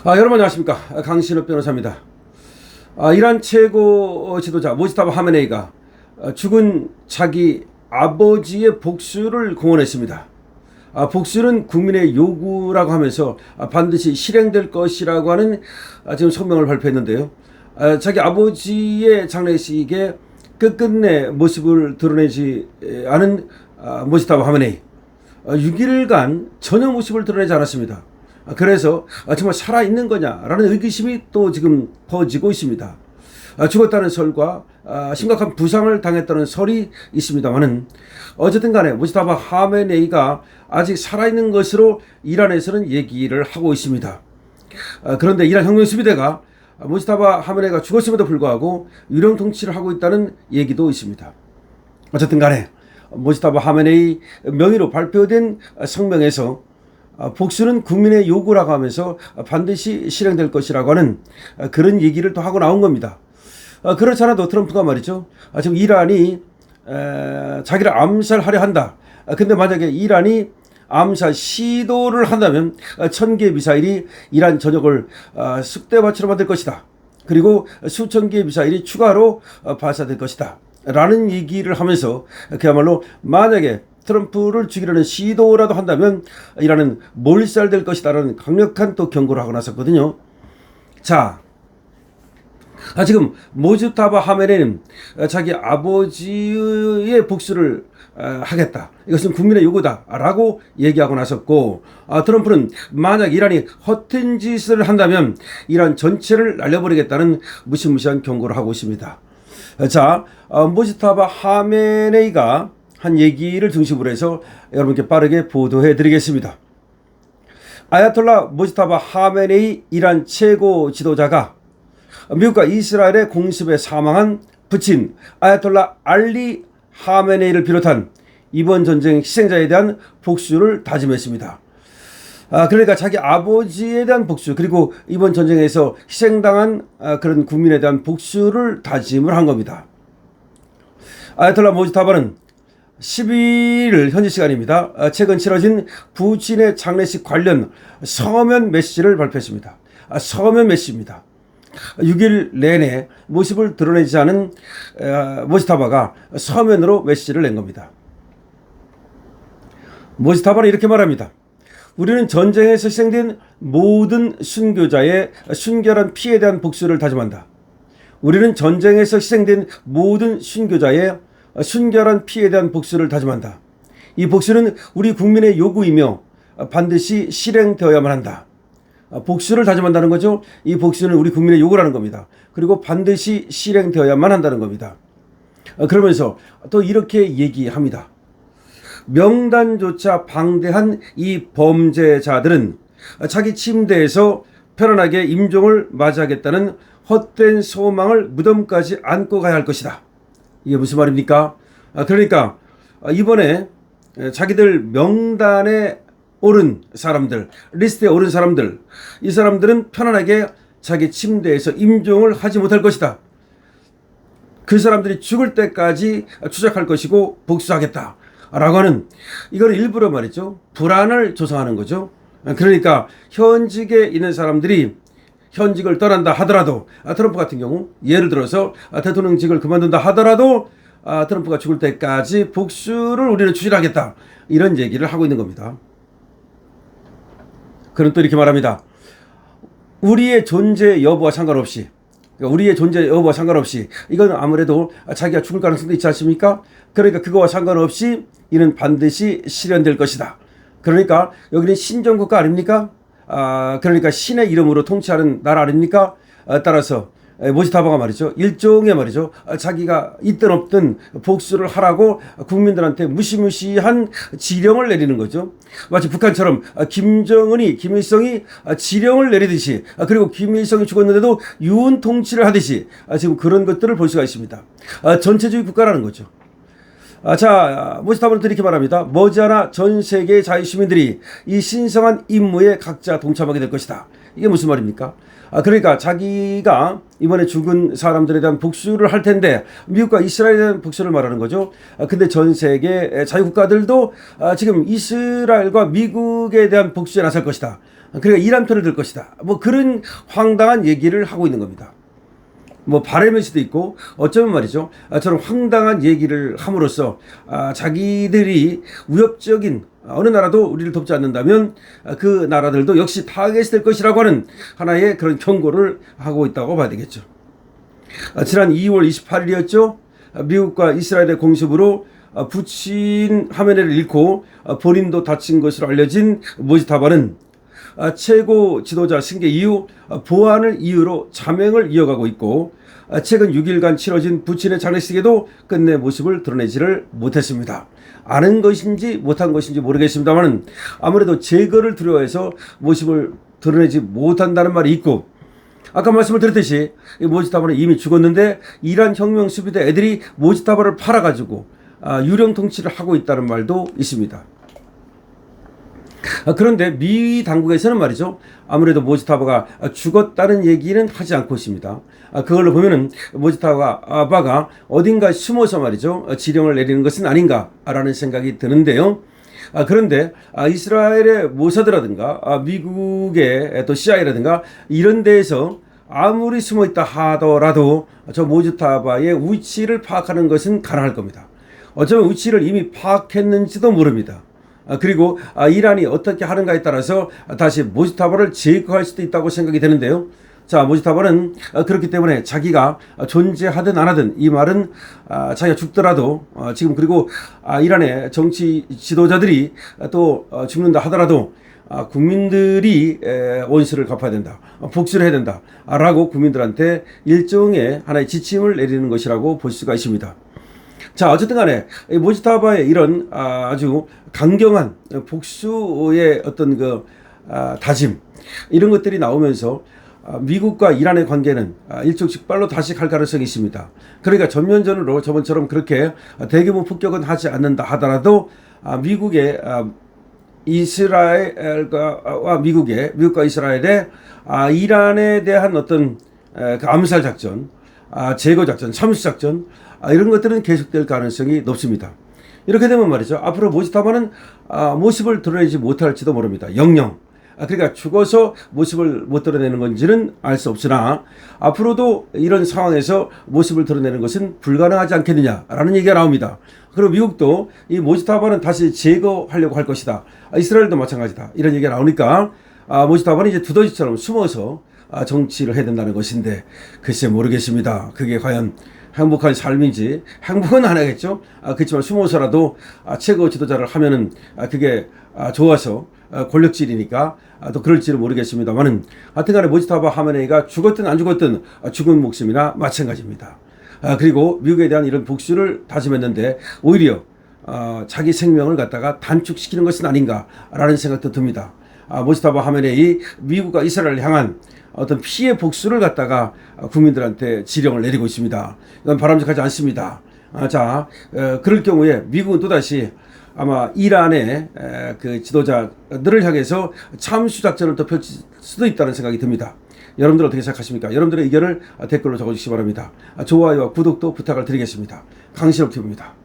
여러분 안녕하십니까. 강신업 변호사입니다. 이란 최고 지도자 모지타바 하메네이가 죽은 자기 아버지의 복수를 공언했습니다. 복수는 국민의 요구라고 하면서 반드시 실행될 것이라고 하는 지금 성명을 발표했는데요. 자기 아버지의 장례식에 끝끝내 모습을 드러내지 않은 모지타바 하메네이 6일간 전혀 모습을 드러내지 않았습니다. 그래서 정말 살아있는 거냐라는 의구심이 또 지금 퍼지고 있습니다. 죽었다는 설과 심각한 부상을 당했다는 설이 있습니다만은 어쨌든 간에 모지타바 하메네이가 아직 살아있는 것으로 이란에서는 얘기를 하고 있습니다. 그런데 이란 혁명수비대가 모지타바 하메네이가 죽었음에도 불구하고 유령 통치를 하고 있다는 얘기도 있습니다. 어쨌든 간에 모지타바 하메네이 명의로 발표된 성명에서 복수는 국민의 요구라고 하면서 반드시 실행될 것이라고 하는 그런 얘기를 또 하고 나온 겁니다. 그렇지 않아도 트럼프가 말이죠. 지금 이란이 자기를 암살하려 한다. 근데 만약에 이란이 암살 시도를 한다면 1000개의 미사일이 이란 전역을 쑥대밭으로 만들 것이다. 그리고 수천 개의 미사일이 추가로 발사될 것이다. 라는 얘기를 하면서 그야말로 만약에 트럼프를 죽이려는 시도라도 한다면 이란은 몰살될 것이다라는 강력한 또 경고를 하고 나섰거든요. 자, 지금 모지타바 하메네이는 자기 아버지의 복수를 하겠다. 이것은 국민의 요구다라고 얘기하고 나섰고, 트럼프는 만약 이란이 허튼 짓을 한다면 이란 전체를 날려버리겠다는 무시무시한 경고를 하고 있습니다. 자, 모지타바 하메네이가 한 얘기를 중심으로 해서 여러분께 빠르게 보도해 드리겠습니다. 아야톨라 모지타바 하메네이 이란 최고 지도자가 미국과 이스라엘의 공습에 사망한 부친 아야톨라 알리 하메네이를 비롯한 이번 전쟁 희생자에 대한 복수를 다짐했습니다. 그러니까 자기 아버지에 대한 복수, 그리고 이번 전쟁에서 희생당한 그런 국민에 대한 복수를 다짐을 한 겁니다. 아야톨라 모지타바는 12일 현지 시간입니다. 최근 치러진 부친의 장례식 관련 서면 메시지를 발표했습니다. 서면 메시지입니다. 6일 내내 모습을 드러내지 않은 모지타바가 서면으로 메시지를 낸 겁니다. 모지타바는 이렇게 말합니다. 우리는 전쟁에서 희생된 모든 순교자의 순결한 피에 대한 복수를 다짐한다. 우리는 전쟁에서 희생된 모든 순교자의 순결한 피에 대한 복수를 다짐한다. 이 복수는 우리 국민의 요구이며 반드시 실행되어야만 한다. 복수를 다짐한다는 거죠. 이 복수는 우리 국민의 요구라는 겁니다. 그리고 반드시 실행되어야만 한다는 겁니다. 그러면서 또 이렇게 얘기합니다. 명단조차 방대한 이 범죄자들은 자기 침대에서 편안하게 임종을 맞이하겠다는 헛된 소망을 무덤까지 안고 가야 할 것이다. 이게 무슨 말입니까? 그러니까 이번에 자기들 명단에 오른 사람들, 리스트에 오른 사람들, 이 사람들은 편안하게 자기 침대에서 임종을 하지 못할 것이다. 그 사람들이 죽을 때까지 추적할 것이고 복수하겠다 라고 하는, 이거는 일부러 말이죠, 불안을 조성하는 거죠. 그러니까 현직에 있는 사람들이 현직을 떠난다 하더라도, 트럼프 같은 경우 예를 들어서 대통령직을 그만둔다 하더라도 트럼프가 죽을 때까지 복수를 우리는 추진하겠다, 이런 얘기를 하고 있는 겁니다. 그는 또 이렇게 말합니다. 우리의 존재 여부와 상관없이, 우리의 존재 여부와 상관없이, 이건 아무래도 자기가 죽을 가능성도 있지 않습니까? 그러니까 그거와 상관없이 이는 반드시 실현될 것이다. 그러니까 여기는 신정국가 아닙니까? 그러니까 신의 이름으로 통치하는 나라 아닙니까? 따라서 모지타바가 말이죠, 일종의 말이죠, 자기가 있든 없든 복수를 하라고 국민들한테 무시무시한 지령을 내리는 거죠. 마치 북한처럼 김정은이, 김일성이 지령을 내리듯이, 그리고 김일성이 죽었는데도 유은 통치를 하듯이 지금 그런 것들을 볼 수가 있습니다. 전체주의 국가라는 거죠. 자, 모지타바는 이렇게 말합니다. 머지않아 전 세계의 자유시민들이 이 신성한 임무에 각자 동참하게 될 것이다. 이게 무슨 말입니까? 그러니까 자기가 이번에 죽은 사람들에 대한 복수를 할 텐데, 미국과 이스라엘에 대한 복수를 말하는 거죠. 근데 전 세계 자유국가들도 지금 이스라엘과 미국에 대한 복수에 나설 것이다. 그러니까 이란 편을 들 것이다. 뭐 그런 황당한 얘기를 하고 있는 겁니다. 뭐 바람일 수도 있고 어쩌면 말이죠. 저런 황당한 얘기를 함으로써 자기들이 위협적인 어느 나라도 우리를 돕지 않는다면 그 나라들도 역시 타겟이 될 것이라고 하는 하나의 그런 경고를 하고 있다고 봐야 되겠죠. 지난 2월 28일이었죠. 미국과 이스라엘의 공습으로 부친 하메네를 잃고 본인도 다친 것으로 알려진 모지타바는 최고 지도자 승계 이후 보안을 이유로 자명을 이어가고 있고 최근 6일간 치러진 부친의 장례식에도 끝내 모습을 드러내지를 못했습니다. 아는 것인지 못한 것인지 모르겠습니다만 아무래도 제거를 두려워해서 모습을 드러내지 못한다는 말이 있고, 아까 말씀을 드렸듯이 모지타바는 이미 죽었는데 이란 혁명 수비대 애들이 모지타바를 팔아가지고 유령 통치를 하고 있다는 말도 있습니다. 그런데 미 당국에서는 말이죠, 아무래도 모지타바가 죽었다는 얘기는 하지 않고 있습니다. 그걸로 보면은 모지타바가 어딘가 숨어서 말이죠, 지령을 내리는 것은 아닌가라는 생각이 드는데요. 그런데 이스라엘의 모사드라든가 미국의 또 CIA라든가 이런 데에서 아무리 숨어 있다 하더라도 저 모지타바의 위치를 파악하는 것은 가능할 겁니다. 어쩌면 위치를 이미 파악했는지도 모릅니다. 그리고 이란이 어떻게 하는가에 따라서 다시 모지타바를 제거할 수도 있다고 생각이 되는데요. 자, 모지타바는 그렇기 때문에 자기가 존재하든 안 하든 이 말은 자기가 죽더라도 지금 그리고 이란의 정치 지도자들이 또 죽는다 하더라도 국민들이 원수를 갚아야 된다, 복수를 해야 된다 라고 국민들한테 일종의 하나의 지침을 내리는 것이라고 볼 수가 있습니다. 자, 어쨌든 간에 모지타바의 이런 아주 강경한 복수의 어떤 그 다짐, 이런 것들이 나오면서 미국과 이란의 관계는 일촉씩 빨로 다시 갈 가능성이 있습니다. 그러니까 전면전으로 저번처럼 그렇게 대규모 폭격은 하지 않는다 하더라도 미국의 이스라엘과 미국과 이스라엘의 이란에 대한 어떤 그 암살 작전, 제거 작전, 참수 작전, 이런 것들은 계속될 가능성이 높습니다. 이렇게 되면 말이죠, 앞으로 모지타바는 모습을 드러내지 못할지도 모릅니다. 영영. 그러니까 죽어서 모습을 못 드러내는 건지는 알 수 없으나 앞으로도 이런 상황에서 모습을 드러내는 것은 불가능하지 않겠느냐라는 얘기가 나옵니다. 그리고 미국도 이 모지타바는 다시 제거하려고 할 것이다. 이스라엘도 마찬가지다. 이런 얘기가 나오니까 모지타바는 이제 두더지처럼 숨어서 정치를 해야 된다는 것인데, 글쎄 모르겠습니다. 그게 과연 행복한 삶인지. 행복은 안 하겠죠. 그렇지만 숨어서라도 최고 지도자를 하면은 그게 좋아서 권력질이니까 또 그럴지는 모르겠습니다만은, 하여튼간에 모지타바 하메네이가 죽었든 안 죽었든 죽은 목숨이나 마찬가지입니다. 그리고 미국에 대한 이런 복수를 다짐했는데 오히려 자기 생명을 갖다가 단축시키는 것은 아닌가라는 생각도 듭니다. 모지타바 하메네이 미국과 이스라엘을 향한 어떤 피해 복수를 갖다가 국민들한테 지령을 내리고 있습니다. 이건 바람직하지 않습니다. 자, 그럴 경우에 미국은 또다시 아마 이란의 그 지도자들을 향해서 참수 작전을 또 펼칠 수도 있다는 생각이 듭니다. 여러분들 어떻게 생각하십니까? 여러분들의 의견을 댓글로 적어주시기 바랍니다. 좋아요와 구독도 부탁을 드리겠습니다. 강신옥TV입니다.